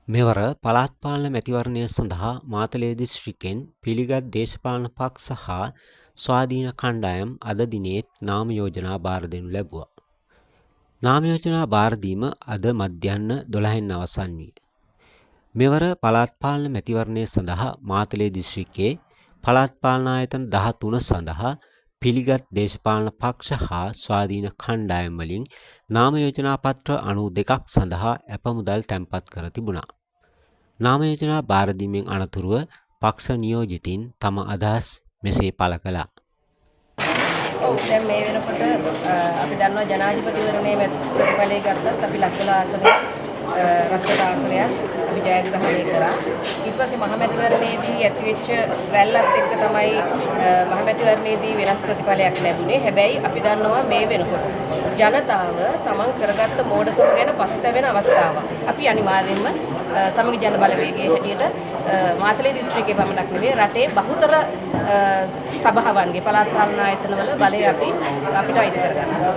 මෙවර පළාත් පාලන මැතිවරණය සඳහා මාතලේ දිස්ත්‍රික්කෙන් පිළිගත් දේශපාලන පක්ෂ හා ස්වාධීන කණ්ඩායම් අද දිනේත් නාම යෝජනා බාර දෙනු ලැබුවා. නාම යෝජනා බාර දීම අද මධ්‍යහ්න 12න් අවසන් විය. මෙවර පළාත් පාලන මැතිවරණය සඳහා මාතලේ දිස්ත්‍රික්කයේ පළාත් පාලන ආයතන 13 සඳහා පිළිගත් දේශපාලන පක්ෂ හා ස්වාධීන කණ්ඩායම් වලින් නාම යෝජනා පත්‍ර 92ක් සඳහා අපමුදල් තැන්පත් කර තිබුණා. නාම යෝජනා බාර දීමෙන් අනතුරුව පක්ෂ නියෝජිතින් තම අදහස් මෙසේ පළ කළා. දැන් මේ වෙනකොට අපි දන්නවා ජනාධිපතිවරණයේ ප්‍රතිඵලය ගත්තත් අපි ලක්කල ආසනය රක්ෂක ආසනයක් අපි ජයග්‍රහණය කරා. ඊට පස්සේ මහමැතිවරණයේදී ඇතිවෙච්ච රැල්ලත් එක්ක තමයි මහමැතිවරණයේදී වෙනස් ප්‍රතිඵලයක් ලැබුණේ. හැබැයි අපි දන්නවා මේ වෙනකොට ජනතාව තමන් කරගත්ත මෝඩකම ගැන පසුතැවෙන අවස්ථාවක්. අපි අනිවාර්යයෙන්ම සමගි ජන බලවේගයේ හැටියට මාතලේ දිස්ත්‍රික්කයේ පමණක් නෙවෙයි රටේ බහුතර සභාවන්ගේ පළාත් පාලන ආයතනවල බලය අපිට අයිති කරගන්නවා.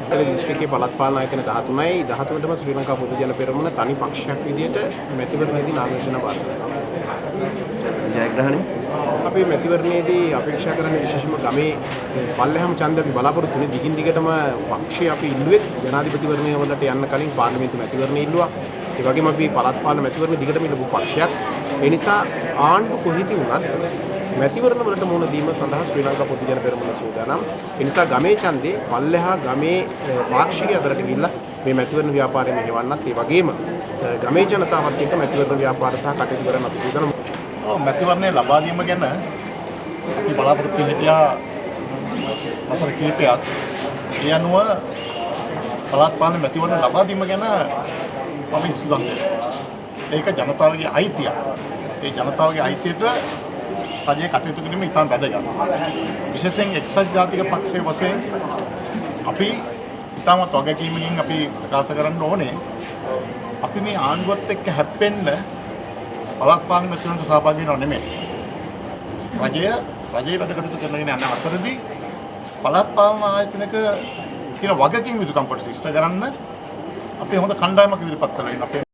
මාතලේ දිස්ත්‍රික්කයේ පළාත් පාලන ආයතන 13යි 13ටම ශ්‍රී ලංකා පොදු ජන පෙරමුණ තනි පක්ෂයක් විදිහට මැතිවරණයේදී නාම යෝජනා බාර ජයග්‍රහණය අපි මැතිවරණයේදී අපේක්ෂා කරන්නේ විශේෂයෙන්ම ගමේ පල්ලෙහාම ඡන්ද අපි බලාපොරොත්තු වෙන්නේ දිගින් දිගටම පක්ෂය අපි ඉල්ලුවෙත් ජනාධිපතිවරණය වලට යන්න කලින් පාර්ලිමේන්තු මැතිවරණය ඉල්ලුවා. ඒ වගේම අපි පළාත් පාලන මැතිවරණ දිගටම ඉල්ලපු පක්ෂයක්. ඒ නිසා ආණ්ඩු කොහෙදී වුණත් මැතිවරණ වලට මුහුණ දීම සඳහා ශ්‍රී ලංකා පොදු ජන පෙරමුණ සූදානම්. ඒ නිසා ගමේ ඡන්දේ පල්ලෙහා ගමේ පාක්ෂික අතරට ගිහිල්ලා මේ මැතිවරණ ව්‍යාපාරය මෙහෙවන්නත් ඒ වගේම ගමේ ජනතාවත් එක්ක මැතිවරණ ව්‍යාපාර සහ කටයුතු කරන්න අපි සූදානම්. මැතිවරණය ලබා ගැනීම ගැන අපි බලාපොරොත්තු හිටියා වසර කිහිපයක්. ඒ අනුව පළාත් පාලන මැතිවරණ ලබා දීම ගැන අපි සූදානම් වෙනවා. ඒක ජනතාවගේ අයිතිය. ඒ ජනතාවගේ අයිතියට රජයේ කටයුතු කිරීම ඉතාම වැදගත්. විශේෂයෙන් එක්සත් ජාතික පක්ෂයේ වශයෙන් අපි ඉතාමත් වගකීමකින් අපි ප්‍රකාශ කරන්න ඕනේ. අපි මේ ආණ්ඩුවත් එක්ක හැප්පෙන්න පළාත් පාලන මැතිවරණයට සහභාගී වෙනව නෙමෙයි. රජයේ වැඩ කටයුතු කරගෙන යන අතරදී පළාත් පාලන ආයතනක තියෙන වගකීම් යුතුකම් කොට ඉෂ්ට කරන්න අපි හොඳ කණ්ඩායමක් ඉදිරිපත් කරලා ඉන්න අපේ